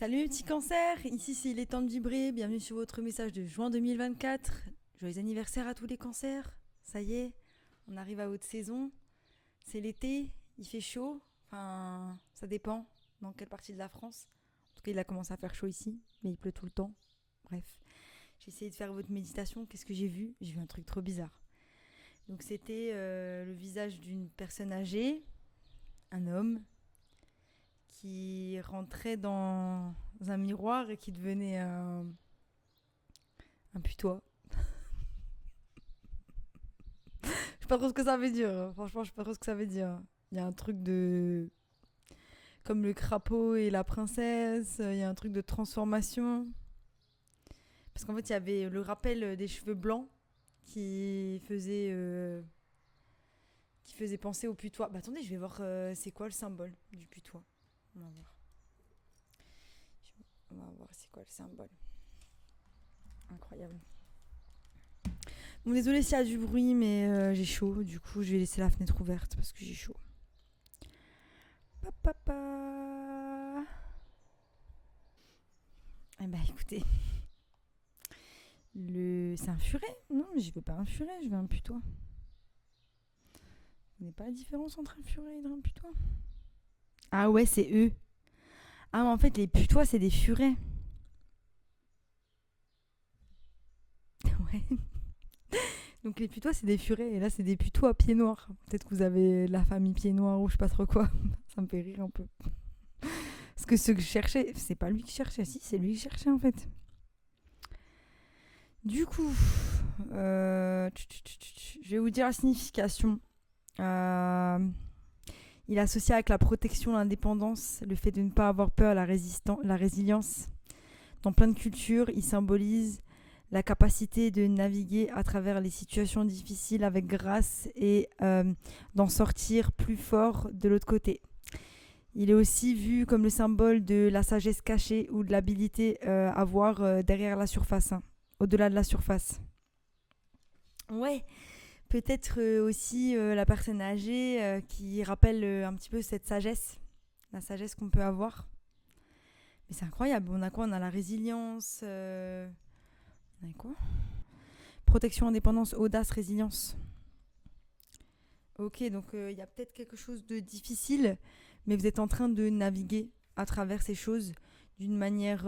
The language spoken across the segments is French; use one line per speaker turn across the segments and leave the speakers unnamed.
Salut les petits cancers, ici c'est Il est temps de vibrer, bienvenue sur votre message de juin 2024. Joyeux anniversaire à tous les cancers, ça y est, on arrive à haute saison, c'est l'été, il fait chaud, enfin ça dépend dans quelle partie de la France. En tout cas il a commencé à faire chaud ici, mais il pleut tout le temps. Bref, j'ai essayé de faire votre méditation, qu'est-ce que j'ai vu? J'ai vu un truc trop bizarre. Donc c'était le visage d'une personne âgée, un homme, qui rentrait dans un miroir et qui devenait un putois. Je sais pas trop ce que ça veut dire. Franchement, je sais pas trop ce que ça veut dire. Il y a un truc de... Comme le crapaud et la princesse, il y a un truc de transformation. Parce qu'en fait, il y avait le rappel des cheveux blancs qui faisait penser au putois. Bah attendez, je vais voir c'est quoi le symbole du putois. On va voir. On va voir c'est quoi le symbole. Incroyable. Bon, désolé s'il y a du bruit, mais j'ai chaud. Du coup, je vais laisser la fenêtre ouverte parce que j'ai chaud. Papa. Eh ben, écoutez. C'est un furet? Non, mais je veux pas un furet, je veux un putois. Vous n'avez pas la différence entre un furet et un putois? Ah ouais, c'est eux. Ah, mais en fait, les putois, c'est des furets. Ouais. Donc les putois, c'est des furets. Et là, c'est des putois pieds noirs. Peut-être que vous avez la famille pieds noirs ou je sais pas trop quoi. Ça me fait rire un peu. Parce que ce que je cherchais, c'est pas lui qui cherchait. Si, c'est lui qui cherchait en fait. Du coup, je vais vous dire la signification. Il est associé avec la protection, l'indépendance, le fait de ne pas avoir peur, la résilience. Dans plein de cultures, il symbolise la capacité de naviguer à travers les situations difficiles avec grâce et d'en sortir plus fort de l'autre côté. Il est aussi vu comme le symbole de la sagesse cachée ou de l'habilité à voir derrière la surface, hein, au-delà de la surface. Ouais, peut-être aussi la personne âgée qui rappelle un petit peu cette sagesse, la sagesse qu'on peut avoir. Mais c'est incroyable, on a quoi? On a la résilience, on a quoi? Protection, indépendance, audace, résilience. Ok, donc il y a peut-être quelque chose de difficile, mais vous êtes en train de naviguer à travers ces choses d'une manière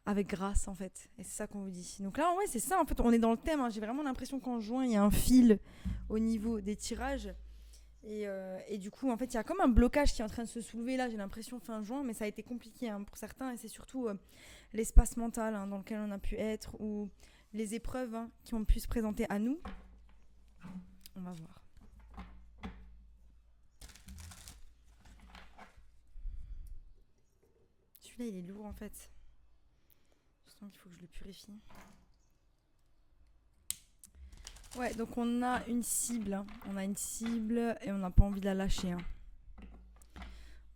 avec grâce en fait. Et c'est ça qu'on vous dit. Donc là, ouais, c'est ça en fait. On est dans le thème. Hein. J'ai vraiment l'impression qu'en juin, il y a un fil au niveau des tirages. Et du coup, en fait, il y a comme un blocage qui est en train de se soulever là. J'ai l'impression fin juin, mais ça a été compliqué hein, pour certains. Et c'est surtout l'espace mental hein, dans lequel on a pu être ou les épreuves hein, qui ont pu se présenter à nous. On va voir. Celui-là, il est lourd en fait. Je sens qu'il faut que je le purifie. Ouais, donc on a une cible. Hein. On a une cible et on n'a pas envie de la lâcher. Hein.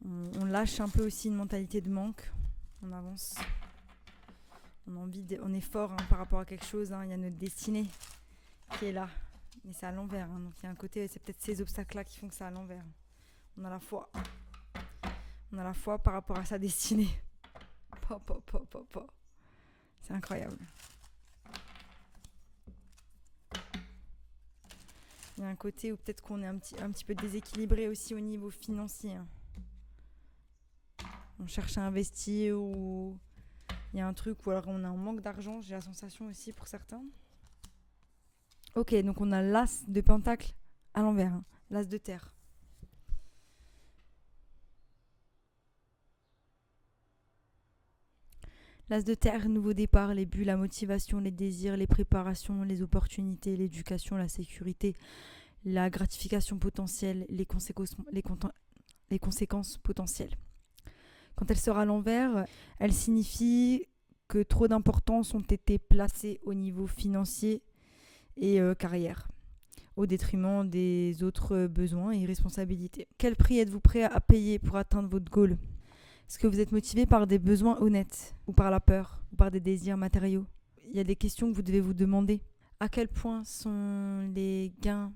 On lâche un peu aussi une mentalité de manque. On avance. On est fort hein, par rapport à quelque chose. Hein. Il y a notre destinée qui est là. Mais c'est à l'envers. Hein. Donc il y a un côté, c'est peut-être ces obstacles-là qui font que c'est à l'envers. On a la foi. On a la foi par rapport à sa destinée. C'est incroyable. Il y a un côté où peut-être qu'on est un petit peu déséquilibré aussi au niveau financier. Hein. On cherche à investir ou il y a un truc où alors on a un manque d'argent, j'ai la sensation aussi pour certains. Ok, donc on a l'as de pentacle à l'envers, hein. L'as de terre. L'as de terre, nouveau départ, les buts, la motivation, les désirs, les préparations, les opportunités, l'éducation, la sécurité, la gratification potentielle, les conséquences potentielles. Quand elle sera à l'envers, elle signifie que trop d'importance ont été placées au niveau financier et carrière, au détriment des autres besoins et responsabilités. Quel prix êtes-vous prêt à payer pour atteindre votre goal? Est-ce que vous êtes motivé par des besoins honnêtes ou par la peur ou par des désirs matériaux? Il y a des questions que vous devez vous demander. À quel point sont les gains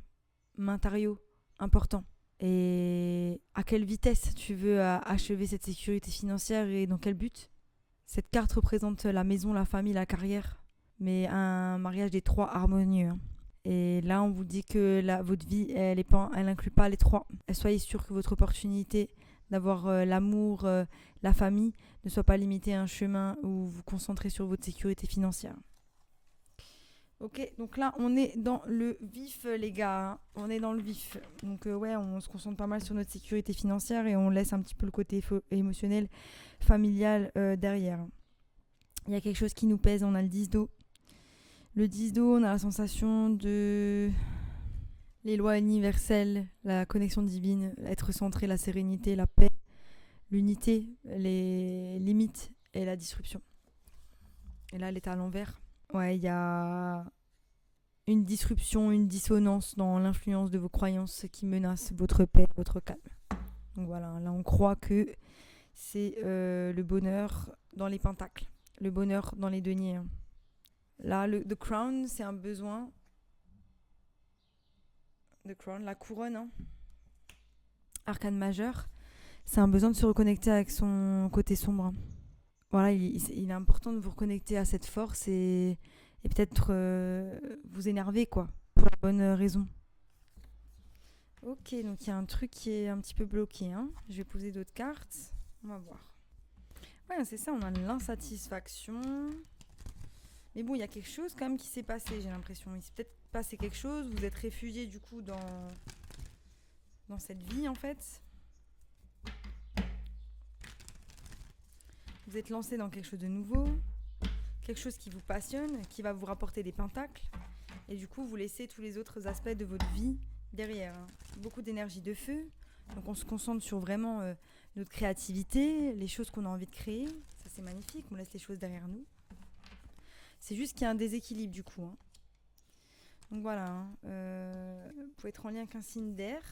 matériaux importants? Et à quelle vitesse tu veux achever cette sécurité financière et dans quel but? Cette carte représente la maison, la famille, la carrière, mais un mariage des trois harmonieux, hein. Et là, on vous dit que votre vie, elle inclut pas les trois. Soyez sûr que votre opportunité d'avoir l'amour, la famille, ne soit pas limitée à un chemin où vous vous concentrez sur votre sécurité financière. Ok, donc là, on est dans le vif, les gars, hein. On est dans le vif. Donc ouais, on se concentre pas mal sur notre sécurité financière et on laisse un petit peu le côté émotionnel, familial derrière. Il y a quelque chose qui nous pèse, on a le 10 d'eau. Le 10 d'eau, on a la sensation de les lois universelles, la connexion divine, être centré, la sérénité, la paix, l'unité, les limites et la disruption. Et là, elle est à l'envers. Ouais, il y a une disruption, une dissonance dans l'influence de vos croyances qui menace votre paix, votre calme. Donc voilà, là on croit que c'est le bonheur dans les pentacles, le bonheur dans les deniers. Là, the crown, c'est un besoin. The crown, la couronne, hein. Arcane majeur, c'est un besoin de se reconnecter avec son côté sombre. Voilà, il est important de vous reconnecter à cette force et peut-être vous énerver, quoi, pour la bonne raison. Ok, donc il y a un truc qui est un petit peu bloqué, hein. Je vais poser d'autres cartes. On va voir. Ouais, c'est ça, on a l'insatisfaction. Mais bon, il y a quelque chose quand même qui s'est passé, j'ai l'impression. Il s'est peut-être passé quelque chose. Vous êtes réfugié du coup dans cette vie en fait. Vous êtes lancé dans quelque chose de nouveau, quelque chose qui vous passionne, qui va vous rapporter des pentacles. Et du coup, vous laissez tous les autres aspects de votre vie derrière, hein. Beaucoup d'énergie de feu. Donc on se concentre sur vraiment notre créativité, les choses qu'on a envie de créer. Ça c'est magnifique, on laisse les choses derrière nous. C'est juste qu'il y a un déséquilibre du coup, hein. Donc voilà, hein. Vous pouvez être en lien avec un signe d'air.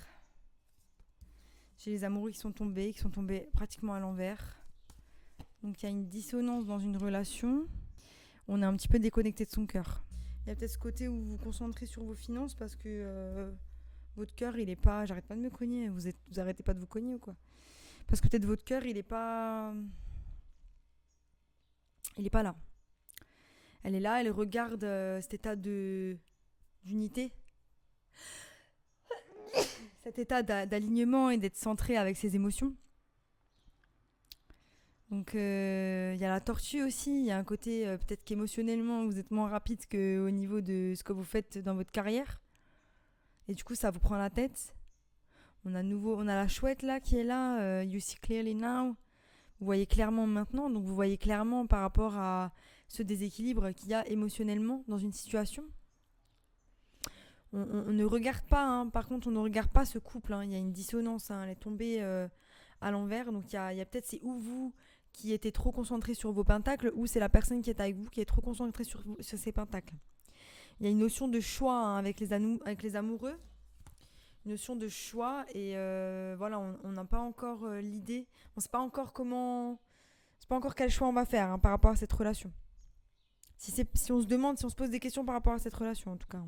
J'ai les amoureux qui sont tombés pratiquement à l'envers. Donc il y a une dissonance dans une relation. On est un petit peu déconnecté de son cœur. Il y a peut-être ce côté où vous vous concentrez sur vos finances parce que votre cœur, il est pas... J'arrête pas de me cogner. Vous arrêtez pas de vous cogner ou quoi? Parce que peut-être votre cœur, il est pas... Il est pas là. Elle est là, elle regarde cet état d'unité. Cet état d'alignement et d'être centré avec ses émotions. Donc il y a la tortue aussi, il y a un côté peut-être qu'émotionnellement vous êtes moins rapide qu'au niveau de ce que vous faites dans votre carrière. Et du coup ça vous prend la tête. On a la chouette là qui est là, you see clearly now. Vous voyez clairement maintenant, donc vous voyez clairement par rapport à ce déséquilibre qu'il y a émotionnellement dans une situation. On ne regarde pas, hein. Par contre on ne regarde pas ce couple, hein. Il y a une dissonance, hein. Elle est tombée à l'envers, donc il y a peut-être c'est ou vous qui était trop concentré sur vos pentacles ou c'est la personne qui est avec vous qui est trop concentrée sur ses pentacles. Il y a une notion de choix, hein, avec les amoureux, une notion de choix et voilà, on n'a pas encore l'idée, on ne sait pas encore quel choix on va faire, hein, par rapport à cette relation. Si on se pose des questions par rapport à cette relation en tout cas.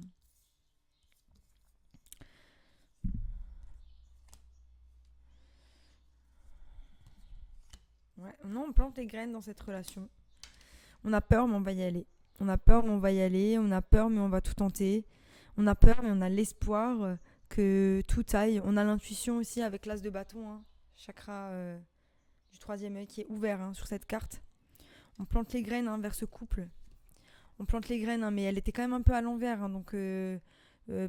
Ouais, non, on plante les graines dans cette relation. On a peur, mais on va y aller. On a peur, mais on va y aller. On a peur, mais on va tout tenter. On a peur, mais on a l'espoir que tout aille. On a l'intuition aussi avec l'as de bâton, hein. Chakra du troisième œil qui est ouvert, hein, sur cette carte. On plante les graines, hein, vers ce couple. On plante les graines, hein, mais elle était quand même un peu à l'envers, hein, donc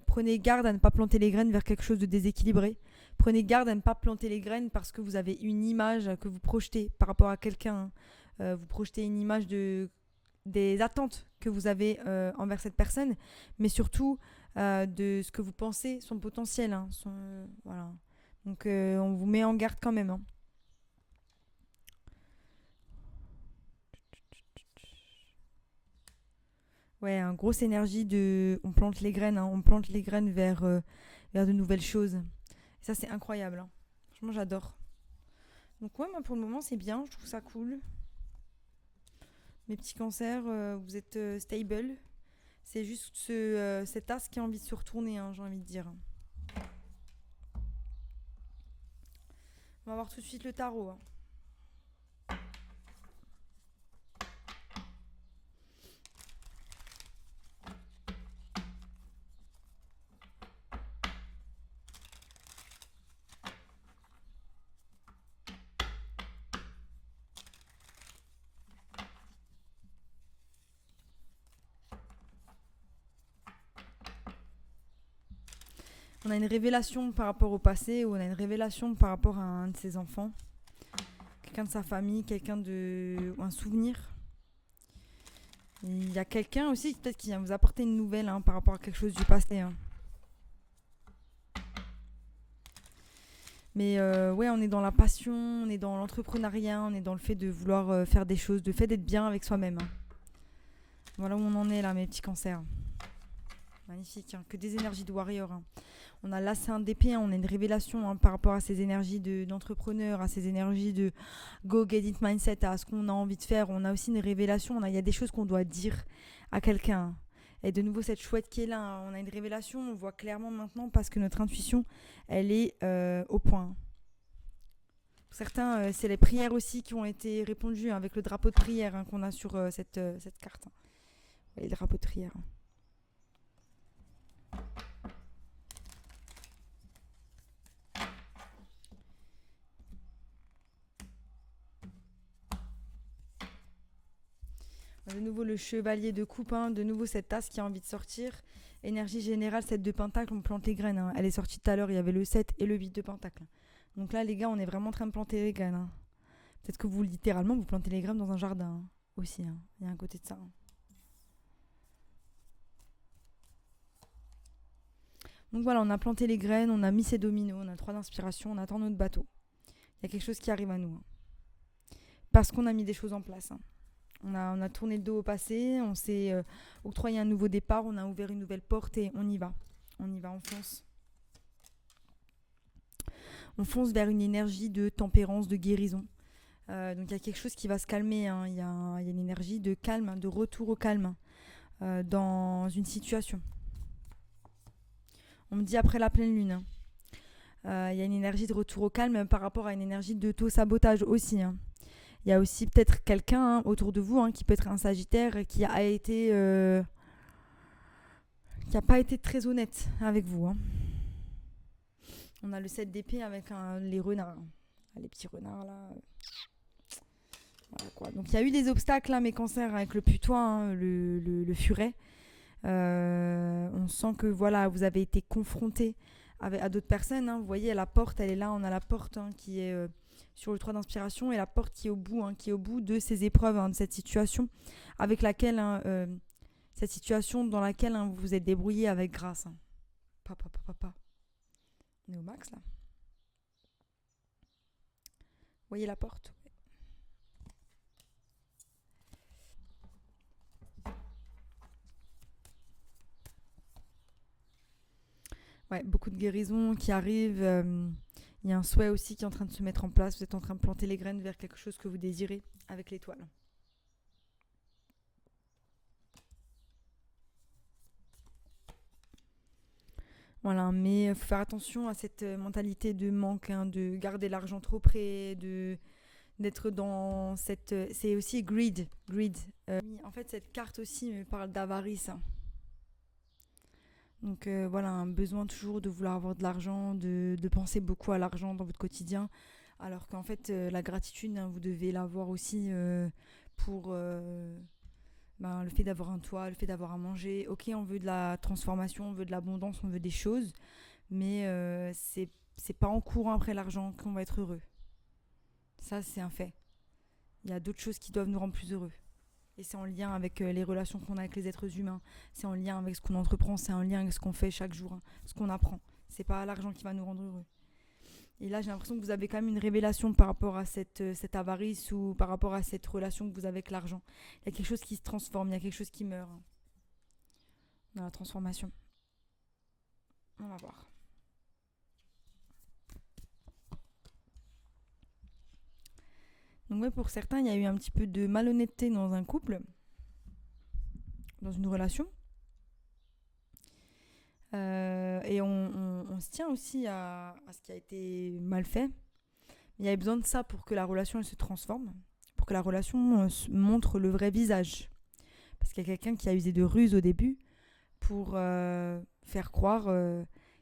prenez garde à ne pas planter les graines vers quelque chose de déséquilibré. Prenez garde à ne pas planter les graines parce que vous avez une image que vous projetez par rapport à quelqu'un, hein. Vous projetez une image des attentes que vous avez envers cette personne, mais surtout de ce que vous pensez, son potentiel, hein, voilà. Donc on vous met en garde quand même, hein. Ouais, une grosse énergie on plante les graines, hein, on plante les graines vers de nouvelles choses. Et ça c'est incroyable, hein. Franchement j'adore. Donc ouais, moi pour le moment c'est bien, je trouve ça cool. Mes petits cancers, vous êtes stable. C'est juste cet as qui a envie de se retourner, hein, j'ai envie de dire. On va voir tout de suite le tarot, hein. On a une révélation par rapport au passé ou on a une révélation par rapport à un de ses enfants. Quelqu'un de sa famille, ou un souvenir. Il y a quelqu'un aussi peut-être qui vient vous apporter une nouvelle par rapport à quelque chose du passé. Mais ouais, on est dans la passion, on est dans l'entrepreneuriat, on est dans le fait de vouloir faire des choses, le fait d'être bien avec soi-même. Voilà où on en est là, mes petits cancers. Magnifique, que des énergies de warrior. On a là, c'est un d'épée, on a une révélation par rapport à ces énergies d'entrepreneur, à ces énergies de go get it mindset, à ce qu'on a envie de faire. On a aussi une révélation, il y a des choses qu'on doit dire à quelqu'un. Et de nouveau, cette chouette qui est là, on a une révélation, on voit clairement maintenant parce que notre intuition, elle est au point. Pour certains, c'est les prières aussi qui ont été répondues avec le drapeau de prière qu'on a sur cette carte. Les drapeaux de prière. De nouveau le chevalier de coupe, de nouveau cette tasse qui a envie de sortir. Énergie générale, 7 de pentacle, on plante les graines. Elle est sortie tout à l'heure, il y avait le 7 et le 8 de pentacle. Donc là les gars, on est vraiment en train de planter les graines. Peut-être que vous littéralement, vous plantez les graines dans un jardin aussi. Il y a un côté de ça. Donc voilà, on a planté les graines, on a mis ses dominos, on a 3 d'inspiration, on attend notre bateau. Il y a quelque chose qui arrive à nous. Parce qu'on a mis des choses en place. On a tourné le dos au passé, on s'est octroyé un nouveau départ, on a ouvert une nouvelle porte et on y va. On y va, on fonce. On fonce vers une énergie de tempérance, de guérison. Donc il y a quelque chose qui va se calmer. Il y a une énergie de calme, de retour au calme dans une situation. On me dit après la pleine lune. Il y a une énergie de retour au calme par rapport à une énergie d'auto-sabotage aussi. Il y a aussi peut-être quelqu'un autour de vous qui peut être un sagittaire qui a été qui n'a pas été très honnête avec vous. On a le 7 d'épée avec les renards. Les petits renards là. Voilà, quoi. Donc il y a eu des obstacles là, mes cancers, avec le putois, le furet. On sent que voilà, vous avez été confrontés à d'autres personnes. Vous voyez, la porte, elle est là. On a la porte qui est sur le 3 d'inspiration et la porte qui est au bout, de ces épreuves, de cette situation avec laquelle cette situation dans laquelle vous vous êtes débrouillé avec grâce. Papa. On est au max là. Vous voyez la porte? Ouais, beaucoup de guérison qui arrive. Il y a un souhait aussi qui est en train de se mettre en place. Vous êtes en train de planter les graines vers quelque chose que vous désirez avec l'étoile. Voilà, mais il faut faire attention à cette mentalité de manque, de garder l'argent trop près, d'être dans cette... C'est aussi greed. En fait, cette carte aussi me parle d'avarice. Donc voilà, un besoin toujours de vouloir avoir de l'argent, de penser beaucoup à l'argent dans votre quotidien. Alors qu'en fait, la gratitude, vous devez l'avoir aussi pour le fait d'avoir un toit, le fait d'avoir à manger. Ok, on veut de la transformation, on veut de l'abondance, on veut des choses. Mais c'est pas en courant après l'argent qu'on va être heureux. Ça, c'est un fait. Il y a d'autres choses qui doivent nous rendre plus heureux. Et c'est en lien avec les relations qu'on a avec les êtres humains. C'est en lien avec ce qu'on entreprend. C'est en lien avec ce qu'on fait chaque jour. Ce qu'on apprend. C'est pas l'argent qui va nous rendre heureux. Et là, j'ai l'impression que vous avez quand même une révélation par rapport à cette avarice ou par rapport à cette relation que vous avez avec l'argent. Il y a quelque chose qui se transforme. Il y a quelque chose qui meurt. Dans la transformation. On va voir. Donc ouais, pour certains, il y a eu un petit peu de malhonnêteté dans un couple, dans une relation. Et on se tient aussi à ce qui a été mal fait. Il y avait besoin de ça pour que la relation elle se transforme, pour que la relation montre le vrai visage. Parce qu'il y a quelqu'un qui a usé de ruse au début pour faire croire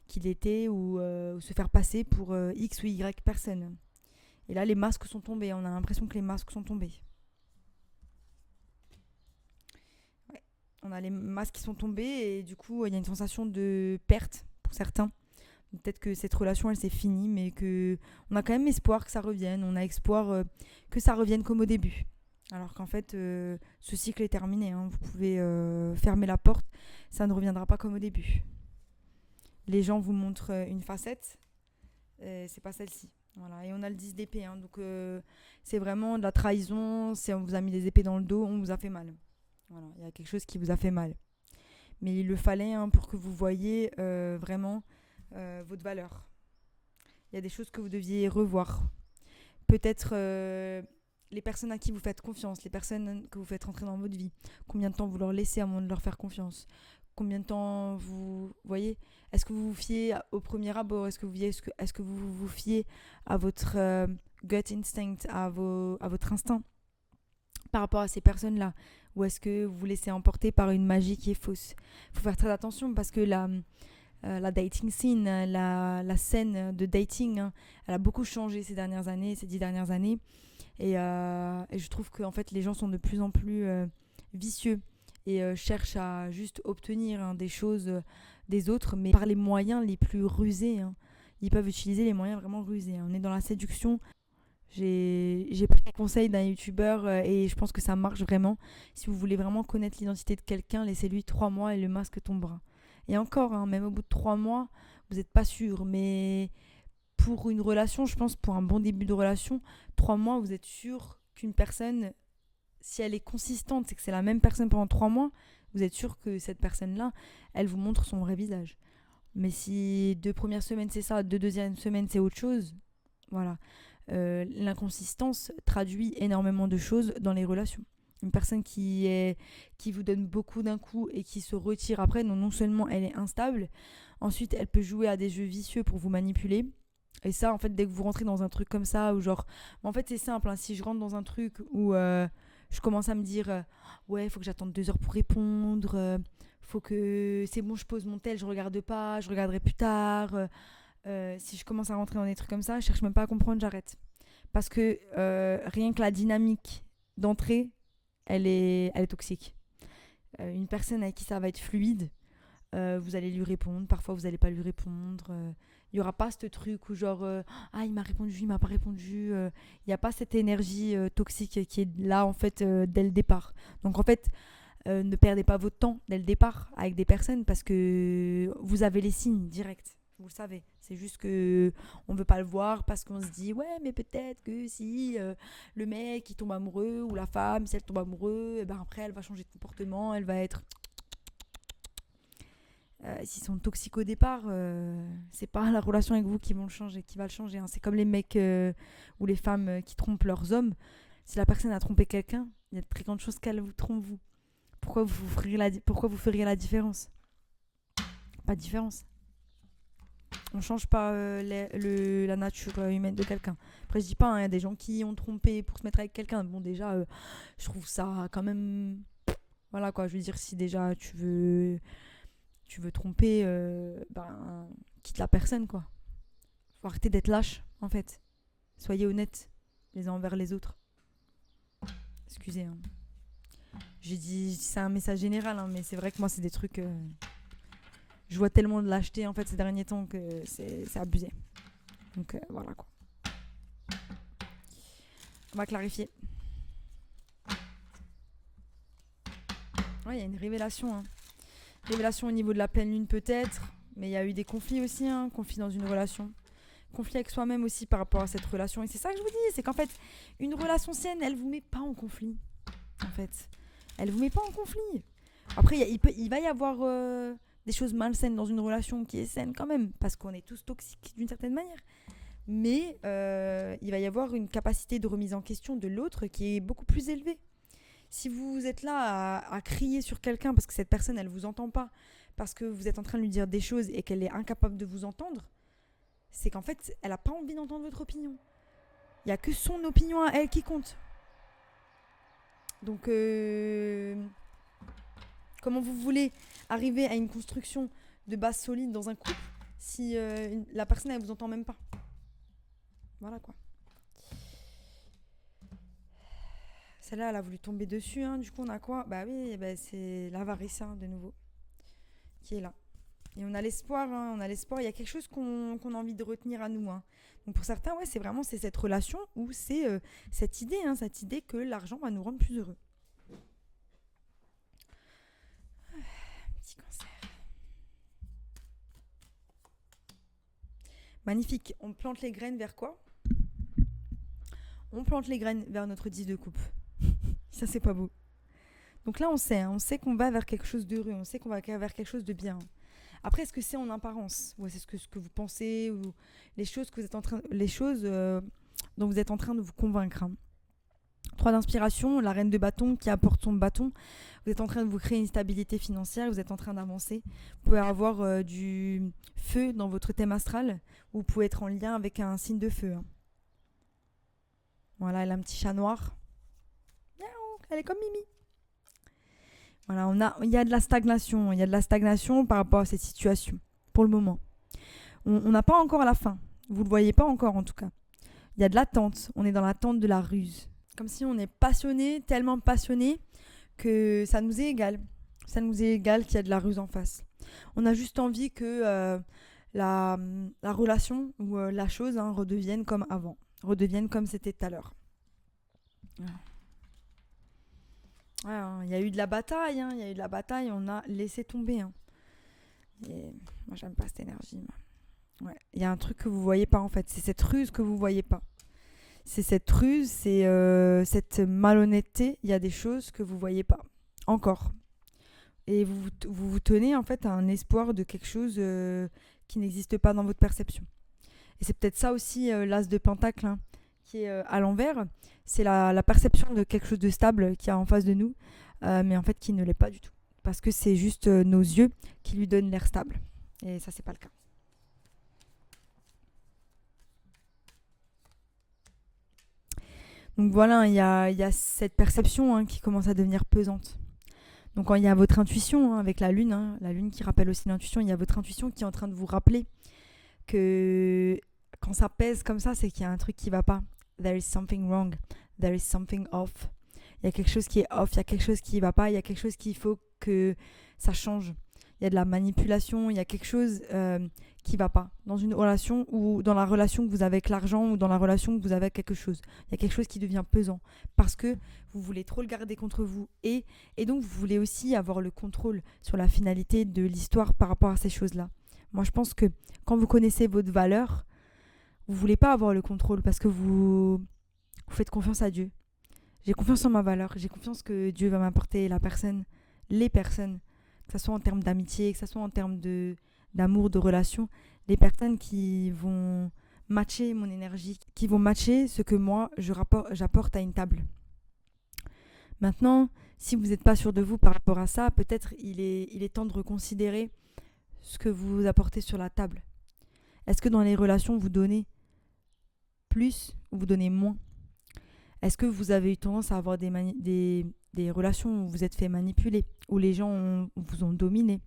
qu'il était ou se faire passer pour X ou Y personne. Et là, les masques sont tombés. On a l'impression que les masques sont tombés. Ouais. On a les masques qui sont tombés et du coup, il y a une sensation de perte pour certains. Peut-être que cette relation, elle s'est finie, mais qu'on a quand même espoir que ça revienne. On a espoir que ça revienne comme au début. Alors qu'en fait, ce cycle est terminé. Hein. Vous pouvez fermer la porte. Ça ne reviendra pas comme au début. Les gens vous montrent une facette. C'est pas celle-ci. Voilà. Et on a le 10 d'épée. Hein. Donc, c'est vraiment de la trahison. On vous a mis des épées dans le dos. On vous a fait mal. Voilà. Il y a quelque chose qui vous a fait mal. Mais il le fallait pour que vous voyiez vraiment votre valeur. Il y a des choses que vous deviez revoir. Peut-être les personnes à qui vous faites confiance, les personnes que vous faites rentrer dans votre vie. Combien de temps vous leur laissez avant de leur faire confiance? Combien de temps vous voyez? Est-ce que vous vous fiez au premier abord? Est-ce que vous vous fiez à votre gut instinct, à votre instinct par rapport à ces personnes-là? Ou est-ce que vous vous laissez emporter par une magie qui est fausse? Il faut faire très attention parce que la dating scene, la scène de dating, hein, elle a beaucoup changé ces 10 dernières années. Et je trouve que en fait, les gens sont de plus en plus vicieux et cherchent à juste obtenir des choses des autres, mais par les moyens les plus rusés. Hein. Ils peuvent utiliser les moyens vraiment rusés. Hein. On est dans la séduction. J'ai pris conseil d'un youtubeur et je pense que ça marche vraiment. Si vous voulez vraiment connaître l'identité de quelqu'un, laissez-lui 3 mois et le masque tombera. Et encore, hein, même au bout de 3 mois, vous n'êtes pas sûr. Mais pour une relation, je pense, pour un bon début de relation, 3 mois, vous êtes sûr qu'une personne, si elle est consistante, c'est que c'est la même personne pendant 3 mois, vous êtes sûr que cette personne-là, elle vous montre son vrai visage. Mais si 2 premières semaines, c'est ça, 2 deuxièmes semaines, c'est autre chose, voilà. L'inconsistance traduit énormément de choses dans les relations. Une personne qui vous donne beaucoup d'un coup et qui se retire après, non seulement elle est instable, ensuite elle peut jouer à des jeux vicieux pour vous manipuler. Et ça, en fait, dès que vous rentrez dans un truc comme ça, ou genre, en fait, c'est simple, hein, si je rentre dans un truc où je commence à me dire, ouais, il faut que j'attende 2 heures pour répondre, faut que, c'est bon, je pose mon tel, je regarde pas, je regarderai plus tard. Si je commence à rentrer dans des trucs comme ça, je cherche même pas à comprendre, j'arrête. Parce que rien que la dynamique d'entrée, elle est toxique. Une personne avec qui ça va être fluide, vous allez lui répondre, parfois vous allez pas lui répondre. Il y aura pas ce truc où genre ah il m'a répondu, il m'a pas répondu. Il y a pas cette énergie toxique qui est là en fait dès le départ. Donc en fait ne perdez pas votre temps dès le départ avec des personnes parce que vous avez les signes directs. Vous le savez, c'est juste que on veut pas le voir parce qu'on se dit ouais mais peut-être que si le mec il tombe amoureux ou la femme si elle tombe amoureux et ben après elle va changer de comportement, elle va être s'ils sont toxiques au départ, c'est pas la relation avec vous qui va le changer. Hein. C'est comme les mecs ou les femmes qui trompent leurs hommes. Si la personne a trompé quelqu'un, il y a de très grandes chances qu'elle vous trompe vous. Pourquoi vous feriez la différence? Pas de différence. On change pas la nature humaine de quelqu'un. Après, je dis pas, il y a des gens qui ont trompé pour se mettre avec quelqu'un. Bon, déjà, je trouve ça quand même. Voilà quoi, je veux dire, si déjà tu veux tromper, quitte la personne quoi. Faut arrêter d'être lâche en fait. Soyez honnêtes les uns envers les autres. Excusez. Hein. J'ai dit, c'est un message général, hein, mais c'est vrai que moi, c'est des trucs. Je vois tellement de lâcheté en fait ces derniers temps que c'est abusé. Donc voilà quoi. On va clarifier. Ouais, il y a une révélation. Hein. Révélation au niveau de la pleine lune peut-être, mais il y a eu des conflits aussi, hein, conflits dans une relation. Conflit avec soi-même aussi par rapport à cette relation. Et c'est ça que je vous dis, c'est qu'en fait, une relation saine, elle vous met pas en conflit. En fait, elle vous met pas en conflit. Après, il va y avoir des choses malsaines dans une relation qui est saine quand même, parce qu'on est tous toxiques d'une certaine manière. Mais il va y avoir une capacité de remise en question de l'autre qui est beaucoup plus élevée. Si vous êtes là à crier sur quelqu'un parce que cette personne, elle vous entend pas, parce que vous êtes en train de lui dire des choses et qu'elle est incapable de vous entendre, c'est qu'en fait, elle a pas envie d'entendre votre opinion. Il n'y a que son opinion à elle qui compte. Donc, comment vous voulez arriver à une construction de base solide dans un couple si la personne, elle vous entend même pas? Voilà quoi. Celle-là, elle a voulu tomber dessus. Hein. Du coup, on a quoi? Bah oui, bah, c'est l'avarice, hein, de nouveau, qui est là. Et on a l'espoir, hein, on a l'espoir. Il y a quelque chose qu'on a envie de retenir à nous. Hein. Donc pour certains, ouais, c'est cette relation ou c'est cette idée que l'argent va nous rendre plus heureux. Petit cancer. Magnifique. On plante les graines vers quoi? On plante les graines vers notre 10 de coupe. Ça, c'est pas beau. Donc là, on sait qu'on va vers quelque chose d'heureux, on sait qu'on va vers quelque chose de bien. Après, est-ce que c'est en apparence? Ou est-ce ce que vous pensez ou les choses que vous êtes en train, les choses dont vous êtes en train de vous convaincre, hein. 3 d'inspiration, la reine de bâton qui apporte son bâton. Vous êtes en train de vous créer une stabilité financière, vous êtes en train d'avancer. Vous pouvez avoir du feu dans votre thème astral, ou vous pouvez être en lien avec un signe de feu. Hein. Voilà, elle a un petit chat noir. Elle est comme Mimi. Voilà, il y a de la stagnation par rapport à cette situation, pour le moment. On n'a pas encore la fin, vous ne le voyez pas encore en tout cas. Il y a de l'attente, on est dans l'attente de la ruse. Comme si on est passionné, tellement passionné, que ça nous est égal. Ça nous est égal qu'il y a de la ruse en face. On a juste envie que la relation ou la chose redevienne comme avant, redevienne comme c'était tout à l'heure. Il y a eu de la bataille, on a laissé tomber. Hein. Et moi, j'aime pas cette énergie. Ouais. Il y a un truc que vous voyez pas en fait, c'est cette ruse que vous voyez pas. C'est cette ruse, c'est cette malhonnêteté. Il y a des choses que vous voyez pas encore. Et vous tenez en fait à un espoir de quelque chose qui n'existe pas dans votre perception. Et c'est peut-être ça aussi l'as de pentacle hein, qui est à l'envers. C'est la perception de quelque chose de stable qui est en face de nous, mais en fait qui ne l'est pas du tout. Parce que c'est juste nos yeux qui lui donnent l'air stable. Et ça, c'est pas le cas. Donc voilà, il y a cette perception hein, qui commence à devenir pesante. Donc quand il y a votre intuition hein, avec la lune qui rappelle aussi l'intuition, il y a votre intuition qui est en train de vous rappeler que quand ça pèse comme ça, c'est qu'il y a un truc qui va pas. There is something wrong. There is something off. Il y a quelque chose qui est off, il y a quelque chose qui va pas, il y a quelque chose qu'il faut que ça change. Il y a de la manipulation, il y a quelque chose qui va pas dans une relation ou dans la relation que vous avez avec l'argent ou dans la relation que vous avez avec quelque chose. Il y a quelque chose qui devient pesant parce que vous voulez trop le garder contre vous et donc vous voulez aussi avoir le contrôle sur la finalité de l'histoire par rapport à ces choses-là. Moi, je pense que quand vous connaissez votre valeur, vous voulez pas avoir le contrôle parce que vous faites confiance à Dieu. J'ai confiance en ma valeur, j'ai confiance que Dieu va m'apporter les personnes, que ce soit en termes d'amitié, que ce soit en termes d'amour, de relation, les personnes qui vont matcher mon énergie, qui vont matcher ce que moi j'apporte à une table. Maintenant, si vous n'êtes pas sûr de vous par rapport à ça, peut-être il est temps de reconsidérer ce que vous apportez sur la table. Est-ce que dans les relations, vous donnez plus ou vous donnez moins? Est-ce que vous avez eu tendance à avoir des relations où vous êtes fait manipuler, où les gens vous ont dominé?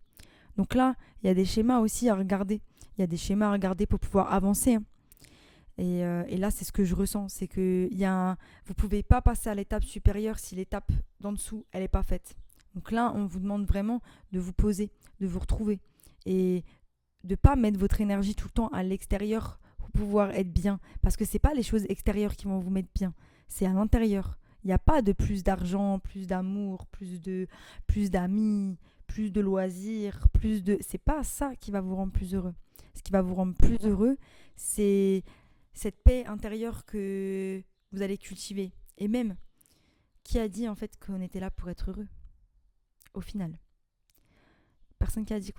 Donc là, il y a des schémas aussi à regarder. Il y a des schémas à regarder pour pouvoir avancer. Hein. Et là, c'est ce que je ressens. C'est que vous ne pouvez pas passer à l'étape supérieure si l'étape d'en dessous, elle n'est pas faite. Donc là, on vous demande vraiment de vous poser, de vous retrouver. Et de ne pas mettre votre énergie tout le temps à l'extérieur pour pouvoir être bien. Parce que ce n'est pas les choses extérieures qui vont vous mettre bien. C'est à l'intérieur. Il n'y a pas de plus d'argent, plus d'amour, plus d'amis, plus de loisirs, c'est pas ça qui va vous rendre plus heureux. Ce qui va vous rendre plus heureux, c'est cette paix intérieure que vous allez cultiver. Et même, qui a dit en fait qu'on était là pour être heureux? Au final. Personne qui a dit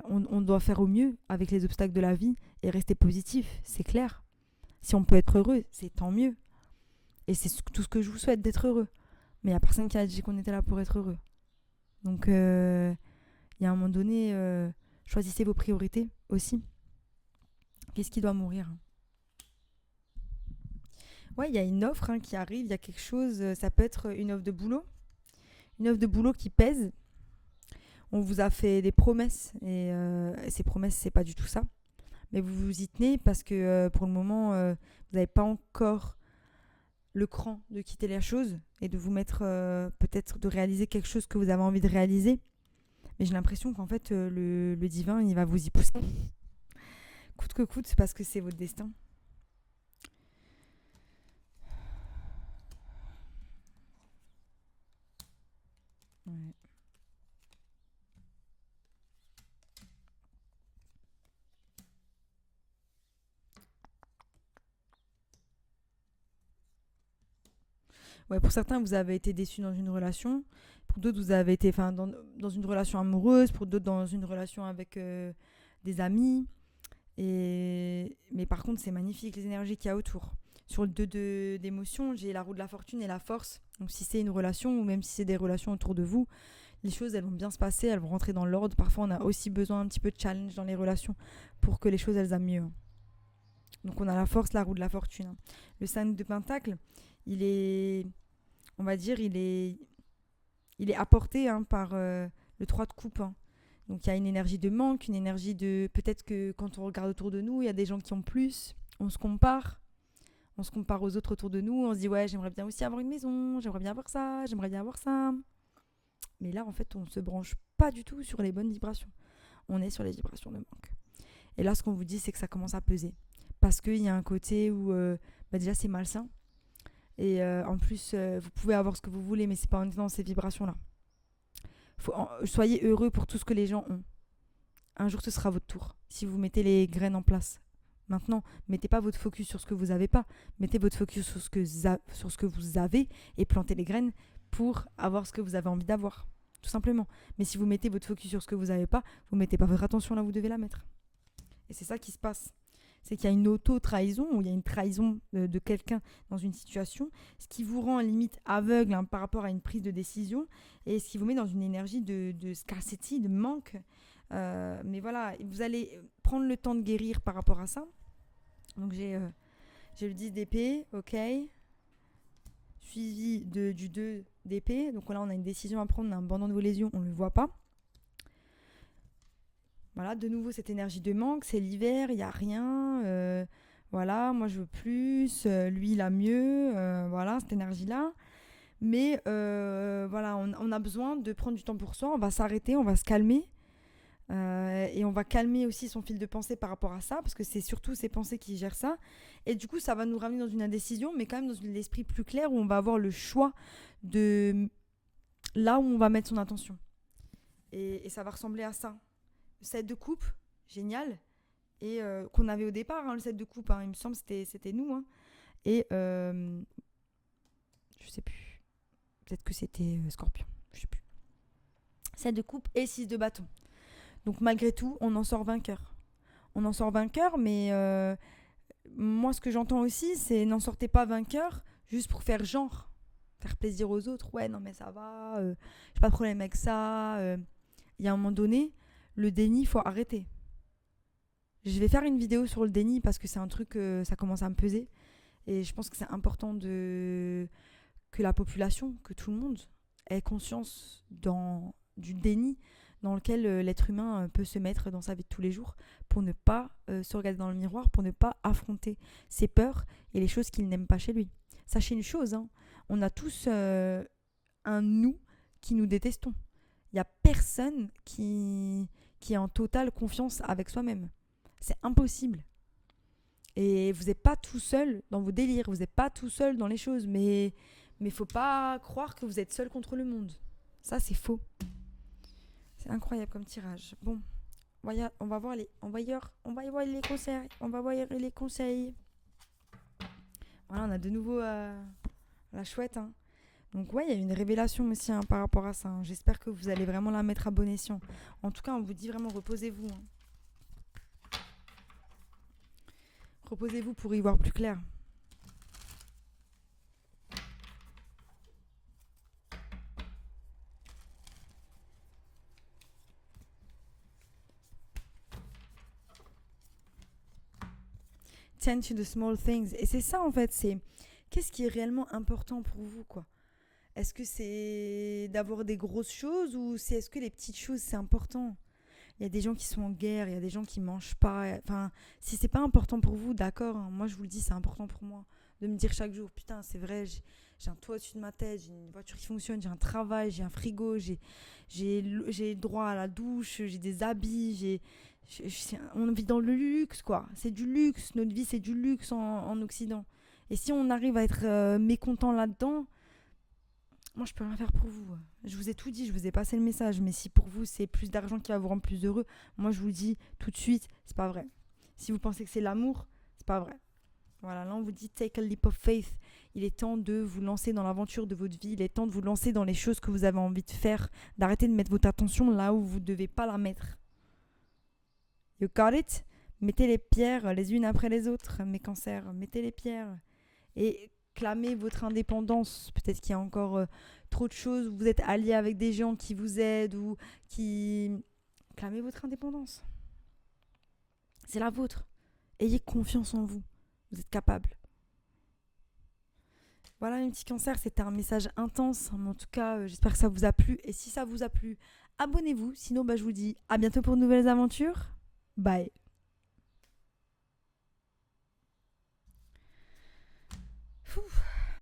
on doit faire au mieux avec les obstacles de la vie et rester positif, c'est clair. Si on peut être heureux, c'est tant mieux. Et c'est tout ce que je vous souhaite, d'être heureux. Mais il n'y a personne qui a dit qu'on était là pour être heureux. Donc, il y a un moment donné, choisissez vos priorités aussi. Qu'est-ce qui doit mourir? Ouais, il y a une offre qui arrive, il y a quelque chose, ça peut être une offre de boulot. Une offre de boulot qui pèse. On vous a fait des promesses et ces promesses, c'est pas du tout ça. Mais vous vous y tenez parce que pour le moment, vous n'avez pas encore le cran de quitter la chose et de vous mettre peut-être de réaliser quelque chose que vous avez envie de réaliser. Mais j'ai l'impression qu'en fait, le divin, il va vous y pousser. Coûte que coûte, parce que c'est votre destin. Ouais. Ouais, pour certains, vous avez été déçus dans une relation. Pour d'autres, vous avez été dans une relation amoureuse. Pour d'autres, dans une relation avec des amis. Mais par contre, c'est magnifique les énergies qu'il y a autour. Sur le 2 d'émotions, j'ai la roue de la fortune et la force. Donc si c'est une relation ou même si c'est des relations autour de vous, les choses elles vont bien se passer, elles vont rentrer dans l'ordre. Parfois, on a aussi besoin un petit peu de challenge dans les relations pour que les choses elles aillent mieux. Donc on a la force, la roue de la fortune. Le 5 de pentacle, il est, on va dire, il est apporté par le 3 de coupe. Donc il y a une énergie de manque, une énergie de... Peut-être que quand on regarde autour de nous, il y a des gens qui ont plus, on se compare. On se compare aux autres autour de nous, on se dit ouais, j'aimerais bien aussi avoir une maison, j'aimerais bien avoir ça, j'aimerais bien avoir ça. Mais là, en fait, on ne se branche pas du tout sur les bonnes vibrations. On est sur les vibrations de manque. Et là, ce qu'on vous dit, c'est que ça commence à peser. Parce qu'il y a un côté où déjà c'est malsain. Et en plus, vous pouvez avoir ce que vous voulez, mais c'est pas en étant dans ces vibrations-là. Soyez heureux pour tout ce que les gens ont. Un jour, ce sera votre tour. Si vous mettez les graines en place. Maintenant, mettez pas votre focus sur ce que vous n'avez pas. Mettez votre focus sur ce que vous avez et plantez les graines pour avoir ce que vous avez envie d'avoir. Tout simplement. Mais si vous mettez votre focus sur ce que vous n'avez pas, vous mettez pas votre attention là où vous devez la mettre. Et c'est ça qui se passe. C'est qu'il y a une auto-trahison ou il y a une trahison de quelqu'un dans une situation, ce qui vous rend limite aveugle par rapport à une prise de décision et ce qui vous met dans une énergie de scarcity, de manque. Mais voilà, vous allez prendre le temps de guérir par rapport à ça. Donc j'ai le 10 d'épée, ok, suivi du 2 d'épée. Donc là, on a une décision à prendre, on a un bandeau de vos lésions, on ne le voit pas. Voilà, de nouveau, cette énergie de manque, c'est l'hiver, il n'y a rien. Voilà, moi je veux plus, lui il a mieux, voilà, cette énergie-là. Mais voilà, on a besoin de prendre du temps pour soi, on va s'arrêter, on va se calmer. Et on va calmer aussi son fil de pensée par rapport à ça, parce que c'est surtout ses pensées qui gèrent ça. Et du coup, ça va nous ramener dans une indécision, mais quand même dans l'esprit plus clair, où on va avoir le choix de là où on va mettre son attention. Et ça va ressembler à ça. Le set de coupe, génial. Et qu'on avait au départ, le set de coupe, il me semble, c'était nous. Et je sais plus. Peut-être que c'était Scorpion, je sais plus. Set de coupe et 6 de bâton. Donc malgré tout, on en sort vainqueur. On en sort vainqueur, mais moi ce que j'entends aussi, c'est n'en sortez pas vainqueur juste pour faire genre. Faire plaisir aux autres. Ouais, non mais ça va, j'ai pas de problème avec ça. Il y a un moment donné, le déni, il faut arrêter. Je vais faire une vidéo sur le déni parce que c'est un truc, ça commence à me peser. Et je pense que c'est important que la population, que tout le monde ait conscience du déni dans lequel l'être humain peut se mettre dans sa vie de tous les jours pour ne pas se regarder dans le miroir, pour ne pas affronter ses peurs et les choses qu'il n'aime pas chez lui. Sachez une chose, on a tous un nous qui nous détestons. Il n'y a personne qui est en totale confiance avec soi-même. C'est impossible. Et vous n'êtes pas tout seul dans vos délires, vous n'êtes pas tout seul dans les choses, mais il ne faut pas croire que vous êtes seul contre le monde. Ça, c'est faux. C'est incroyable comme tirage. Bon, on va voir les conseils. On va voir les conseils. Voilà, on a de nouveau la chouette. Donc ouais, il y a une révélation aussi par rapport à ça. J'espère que vous allez vraiment la mettre à bon escient. En tout cas, on vous dit vraiment reposez-vous. Reposez-vous pour y voir plus clair. Tend to the small things. Et c'est ça en fait, c'est qu'est-ce qui est réellement important pour vous, quoi? Est-ce que c'est d'avoir des grosses choses ou est-ce que les petites choses, c'est important? Il y a des gens qui sont en guerre, il y a des gens qui mangent pas. Enfin, si c'est pas important pour vous, d'accord, hein, moi je vous le dis, c'est important pour moi. De me dire chaque jour, putain, c'est vrai, j'ai un toit au-dessus de ma tête, j'ai une voiture qui fonctionne, j'ai un travail, j'ai un frigo, j'ai droit à la douche, j'ai des habits, on vit dans le luxe, quoi. C'est du luxe, notre vie, c'est du luxe en Occident. Et si on arrive à être mécontent là-dedans, moi, je peux rien faire pour vous. Je vous ai tout dit, je vous ai passé le message. Mais si pour vous, c'est plus d'argent qui va vous rendre plus heureux, moi, je vous le dis tout de suite, c'est pas vrai. Si vous pensez que c'est l'amour, c'est pas vrai. Voilà, là, on vous dit take a leap of faith. Il est temps de vous lancer dans l'aventure de votre vie. Il est temps de vous lancer dans les choses que vous avez envie de faire. D'arrêter de mettre votre attention là où vous ne devez pas la mettre. You got it? Mettez les pierres les unes après les autres, mes cancers. Mettez les pierres. Et clamez votre indépendance. Peut-être qu'il y a encore trop de choses. Vous êtes allié avec des gens qui vous aident ou qui... Clamez votre indépendance. C'est la vôtre. Ayez confiance en vous. Vous êtes capable. Voilà, mes petits cancers, c'était un message intense. Mais en tout cas, j'espère que ça vous a plu. Et si ça vous a plu, abonnez-vous. Sinon, je vous dis à bientôt pour de nouvelles aventures. Bye. Ouh.